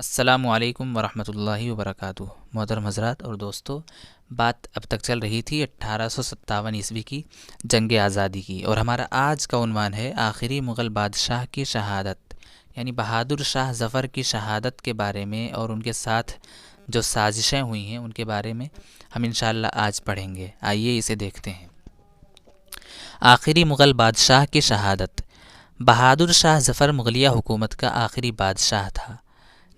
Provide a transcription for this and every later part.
السلام علیکم ورحمۃ اللہ وبرکاتہ۔ محترم حضرات اور دوستو، بات اب تک چل رہی تھی 1857 عیسوی کی جنگ آزادی کی، اور ہمارا آج کا عنوان ہے آخری مغل بادشاہ کی شہادت، یعنی بہادر شاہ ظفر کی شہادت کے بارے میں، اور ان کے ساتھ جو سازشیں ہوئی ہیں ان کے بارے میں ہم انشاءاللہ آج پڑھیں گے۔ آئیے اسے دیکھتے ہیں۔ آخری مغل بادشاہ کی شہادت۔ بہادر شاہ ظفر مغلیہ حکومت کا آخری بادشاہ تھا،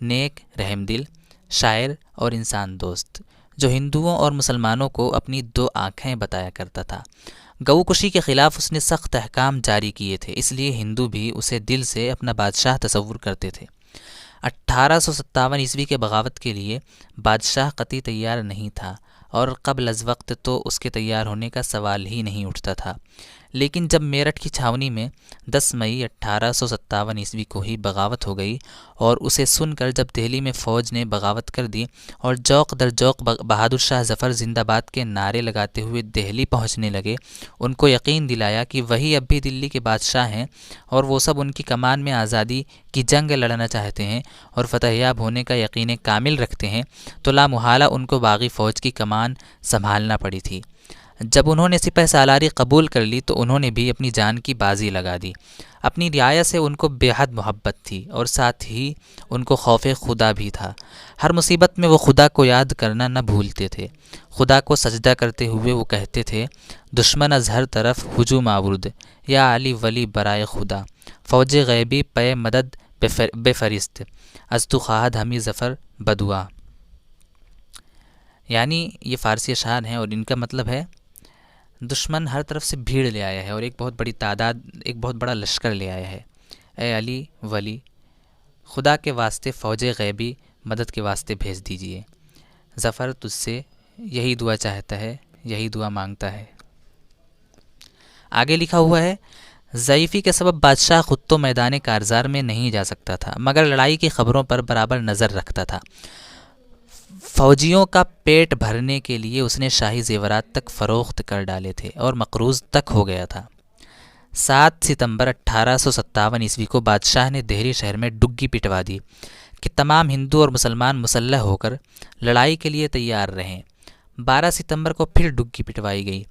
نیک، رحم دل، شاعر اور انسان دوست، جو ہندوؤں اور مسلمانوں کو اپنی دو آنکھیں بتایا کرتا تھا۔ گو کشی کے خلاف اس نے سخت احکام جاری کیے تھے، اس لیے ہندو بھی اسے دل سے اپنا بادشاہ تصور کرتے تھے۔ 1857 عیسوی کے بغاوت کے لیے بادشاہ قطعی تیار نہیں تھا، اور قبل از وقت تو اس کے تیار ہونے کا سوال ہی نہیں اٹھتا تھا، لیکن جب میرٹھ کی چھاونی میں 10 مئی 1857 عیسوی کو ہی بغاوت ہو گئی، اور اسے سن کر جب دہلی میں فوج نے بغاوت کر دی اور جوق در جوق بہادر شاہ ظفر زندہ باد کے نعرے لگاتے ہوئے دہلی پہنچنے لگے، ان کو یقین دلایا کہ وہی اب بھی دلی کے بادشاہ ہیں، اور وہ سب ان کی کمان میں آزادی کی جنگ لڑنا چاہتے ہیں اور فتح یاب ہونے کا یقین کامل رکھتے ہیں، تو لامحالہ ان کو باغی فوج کی کمان سنبھالنا پڑی تھی۔ جب انہوں نے سپہ سالاری قبول کر لی تو انہوں نے بھی اپنی جان کی بازی لگا دی۔ اپنی رعایا سے ان کو بے حد محبت تھی، اور ساتھ ہی ان کو خوف خدا بھی تھا۔ ہر مصیبت میں وہ خدا کو یاد کرنا نہ بھولتے تھے۔ خدا کو سجدہ کرتے ہوئے وہ کہتے تھے، دشمن از ہر طرف ہجوم آورد، یا علی ولی برائے خدا، فوج غیبی پے مدد بے فرست، از تو خواہد ہمی ظفر بدعا۔ یعنی یہ فارسی اشعار ہیں، اور ان کا مطلب ہے دشمن ہر طرف سے بھیڑ لے آیا ہے، اور ایک بہت بڑی تعداد، ایک بہت بڑا لشکر لے آیا ہے۔ اے علی ولی، خدا کے واسطے فوج غیبی مدد کے واسطے بھیج دیجئے، ظفر تجھ سے یہی دعا چاہتا ہے، یہی دعا مانگتا ہے۔ آگے لکھا ہوا ہے، ضعیفی کے سبب بادشاہ خود تو میدان کارزار میں نہیں جا سکتا تھا، مگر لڑائی کی خبروں پر برابر نظر رکھتا تھا۔ فوجیوں کا پیٹ بھرنے کے لیے اس نے شاہی زیورات تک فروخت کر ڈالے تھے، اور مقروض تک ہو گیا تھا۔ 7 ستمبر 1857 عیسوی کو بادشاہ نے دہلی شہر میں ڈگی پٹوا دی کہ تمام ہندو اور مسلمان مسلح ہو کر لڑائی کے لیے تیار رہیں۔ 12 ستمبر کو پھر ڈگی پٹوائی گئی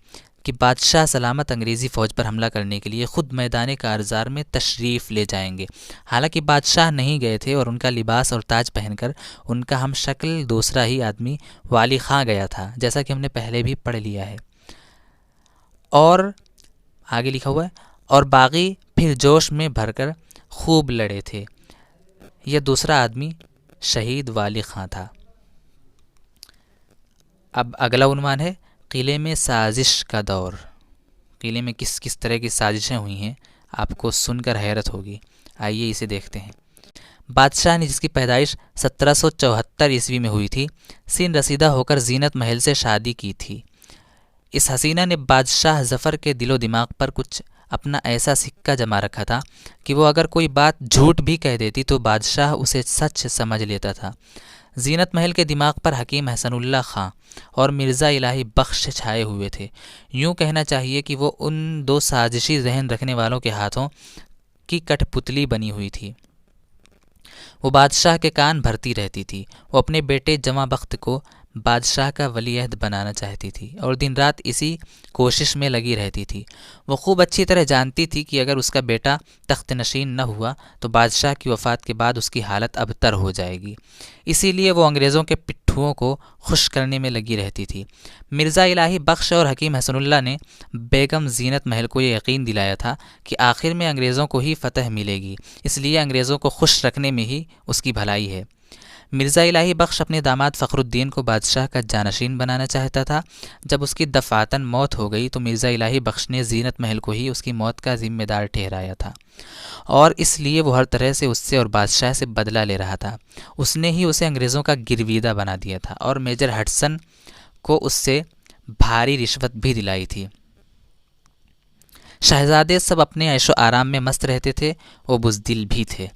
کہ بادشاہ سلامت انگریزی فوج پر حملہ کرنے کے لیے خود میدان کارزار میں تشریف لے جائیں گے۔ حالانکہ بادشاہ نہیں گئے تھے، اور ان کا لباس اور تاج پہن کر ان کا ہم شکل دوسرا ہی آدمی والی خاں گیا تھا، جیسا کہ ہم نے پہلے بھی پڑھ لیا ہے۔ اور آگے لکھا ہوا ہے، اور باغی پھر جوش میں بھر کر خوب لڑے تھے۔ یہ دوسرا آدمی شہید والی خاں تھا۔ اب اگلا عنوان ہے قلعے میں سازش کا دور۔ قلعے میں کس کس طرح کی سازشیں ہوئی ہیں آپ کو سن کر حیرت ہوگی۔ آئیے اسے دیکھتے ہیں۔ بادشاہ نے، جس کی پیدائش 1774 عیسوی میں ہوئی تھی، سن رسیدہ ہو کر زینت محل سے شادی کی تھی۔ اس حسینہ نے بادشاہ ظفر کے دل و دماغ پر کچھ اپنا ایسا سکہ جما رکھا تھا کہ وہ اگر کوئی بات جھوٹ بھی کہہ دیتی تو بادشاہ اسے سچ سمجھ لیتا تھا۔ زینت محل کے دماغ پر حکیم حسن اللہ خاں اور مرزا الہی بخش چھائے ہوئے تھے۔ یوں کہنا چاہیے کہ وہ ان دو سازشی ذہن رکھنے والوں کے ہاتھوں کی کٹھ پتلی بنی ہوئی تھی۔ وہ بادشاہ کے کان بھرتی رہتی تھی۔ وہ اپنے بیٹے جمع بخت کو بادشاہ کا ولی عہد بنانا چاہتی تھی، اور دن رات اسی کوشش میں لگی رہتی تھی۔ وہ خوب اچھی طرح جانتی تھی کہ اگر اس کا بیٹا تخت نشین نہ ہوا تو بادشاہ کی وفات کے بعد اس کی حالت ابتر ہو جائے گی، اسی لیے وہ انگریزوں کے پٹھوؤں کو خوش کرنے میں لگی رہتی تھی۔ مرزا الہی بخش اور حکیم حسن اللہ نے بیگم زینت محل کو یہ یقین دلایا تھا کہ آخر میں انگریزوں کو ہی فتح ملے گی، اس لیے انگریزوں کو خوش رکھنے میں ہی اس کی بھلائی ہے۔ مرزا الہی بخش اپنے داماد فخر الدین کو بادشاہ کا جانشین بنانا چاہتا تھا۔ جب اس کی دفعتاً موت ہو گئی تو مرزا الہی بخش نے زینت محل کو ہی اس کی موت کا ذمہ دار ٹھہرایا تھا، اور اس لیے وہ ہر طرح سے اس سے اور بادشاہ سے بدلہ لے رہا تھا۔ اس نے ہی اسے انگریزوں کا گرویدہ بنا دیا تھا، اور میجر ہڈسن کو اس سے بھاری رشوت بھی دلائی تھی۔ شہزادے سب اپنے عیش و آرام میں مست رہتے تھے، وہ بزدل بھی تھے۔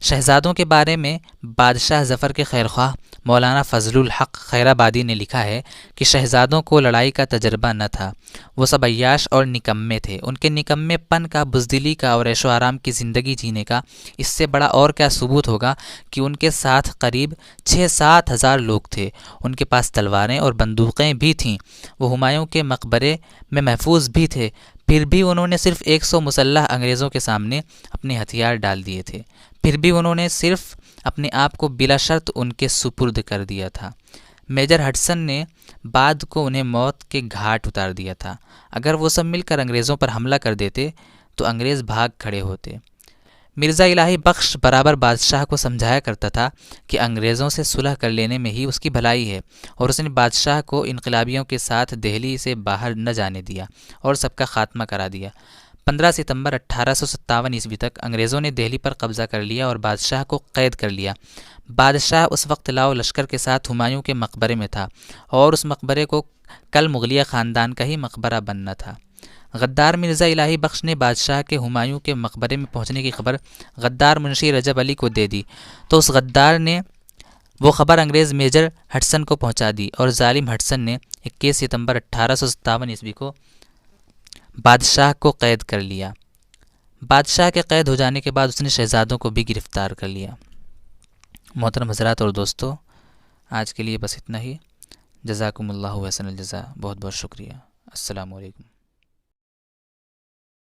شہزادوں کے بارے میں بادشاہ ظفر کے خیرخواہ مولانا فضل الحق خیرآبادی نے لکھا ہے کہ شہزادوں کو لڑائی کا تجربہ نہ تھا، وہ سب عیاش اور نکمے تھے۔ ان کے نکمے پن کا، بزدلی کا اور عیش و آرام کی زندگی جینے کا اس سے بڑا اور کیا ثبوت ہوگا کہ ان کے ساتھ قریب 6-7 ہزار لوگ تھے۔ ان کے پاس تلواریں اور بندوقیں بھی تھیں۔ وہ ہمایوں کے مقبرے میں محفوظ بھی تھے، پھر بھی انہوں نے صرف 100 مسلح انگریزوں کے سامنے اپنے ہتھیار ڈال دیے تھے، پھر بھی انہوں نے صرف اپنے آپ کو بلا شرط ان کے سپرد کر دیا تھا۔ میجر ہڈسن نے بعد کو انہیں موت کے گھاٹ اتار دیا تھا۔ اگر وہ سب مل کر انگریزوں پر حملہ کر دیتے تو انگریز بھاگ کھڑے ہوتے۔ مرزا الہی بخش برابر بادشاہ کو سمجھایا کرتا تھا کہ انگریزوں سے صلح کر لینے میں ہی اس کی بھلائی ہے، اور اس نے بادشاہ کو انقلابیوں کے ساتھ دہلی سے باہر نہ جانے دیا اور سب کا خاتمہ کرا دیا۔ 15 ستمبر 1857 تک انگریزوں نے دہلی پر قبضہ کر لیا اور بادشاہ کو قید کر لیا۔ بادشاہ اس وقت لاؤ لشکر کے ساتھ ہمایوں کے مقبرے میں تھا، اور اس مقبرے کو کل مغلیہ خاندان کا ہی مقبرہ بننا تھا۔ غدار مرزا الہی بخش نے بادشاہ کے ہمایوں کے مقبرے میں پہنچنے کی خبر غدار منشی رجب علی کو دے دی، تو اس غدار نے وہ خبر انگریز میجر ہڈسن کو پہنچا دی، اور ظالم ہڈسن نے 21 ستمبر 1857 کو بادشاہ کو قید کر لیا۔ بادشاہ کے قید ہو جانے کے بعد اس نے شہزادوں کو بھی گرفتار کر لیا۔ محترم حضرات اور دوستو، آج کے لیے بس اتنا ہی۔ جزاکم اللہ احسن الجزا، بہت بہت شکریہ۔ السلام علیکم۔